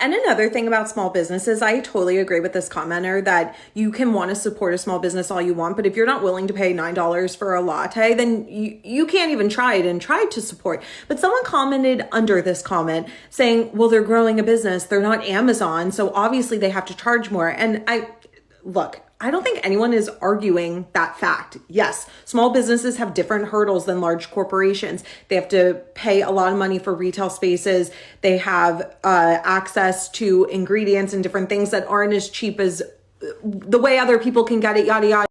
And another thing about small businesses, I totally agree with this commenter that you can want to support a small business all you want, but if you're not willing to pay $9 for a latte, then you can't even try it and try to support. But someone commented under this comment saying, well, they're growing a business. They're not Amazon. So obviously they have to charge more. And look, I don't think anyone is arguing that fact. Yes, small businesses have different hurdles than large corporations. They have to pay a lot of money for retail spaces. They have access to ingredients and different things that aren't as cheap as the way other people can get it, yada, yada.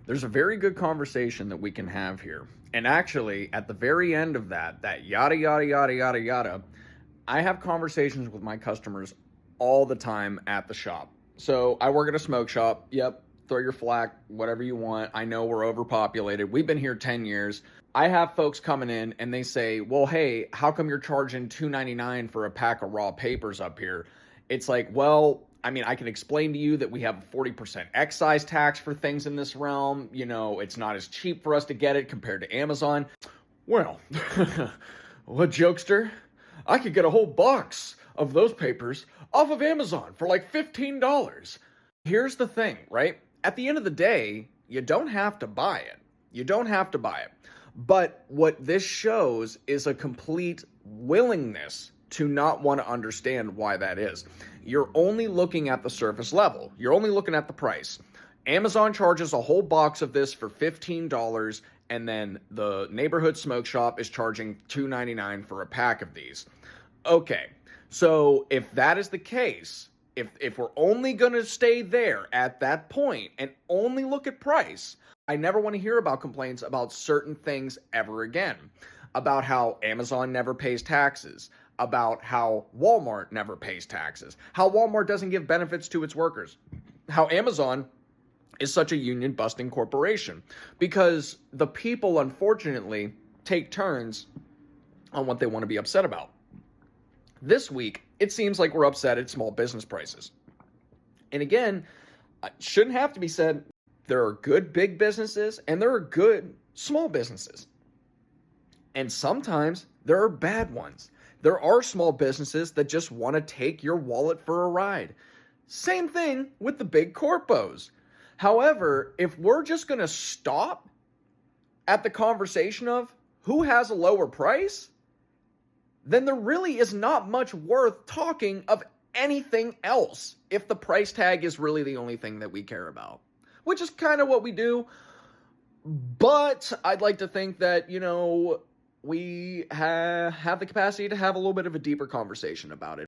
There's a very good conversation that we can have here. And actually, at the very end of that yada, yada, yada, yada, yada, I have conversations with my customers all the time at the shop. So I work at a smoke shop. Yep, throw your flack, whatever you want. I know we're overpopulated. We've been here 10 years. I have folks coming in and they say, well, hey, how come you're charging $2.99 for a pack of raw papers up here? It's like, well, I mean, I can explain to you that we have 40% excise tax for things in this realm. You know, it's not as cheap for us to get it compared to Amazon. Well, what jokester? I could get a whole box of those papers off of Amazon for like $15. Here's the thing, right? At the end of the day, you don't have to buy it. You don't have to buy it. But what this shows is a complete willingness to not want to understand why that is. You're only looking at the surface level. You're only looking at the price. Amazon charges a whole box of this for $15, and then the neighborhood smoke shop is charging $2.99 for a pack of these. Okay, so if that is the case, if we're only going to stay there at that point and only look at price, I never want to hear about complaints about certain things ever again. About how Amazon never pays taxes, about how Walmart never pays taxes, how Walmart doesn't give benefits to its workers, how Amazon is such a union-busting corporation, because the people, unfortunately, take turns on what they want to be upset about. This week, it seems like we're upset at small business prices. And again, it shouldn't have to be said, there are good big businesses and there are good small businesses. And sometimes there are bad ones. There are small businesses that just want to take your wallet for a ride. Same thing with the big corpos. However, if we're just going to stop at the conversation of who has a lower price, then there really is not much worth talking of anything else if the price tag is really the only thing that we care about, which is kind of what we do. But I'd like to think that, you know, we have the capacity to have a little bit of a deeper conversation about it.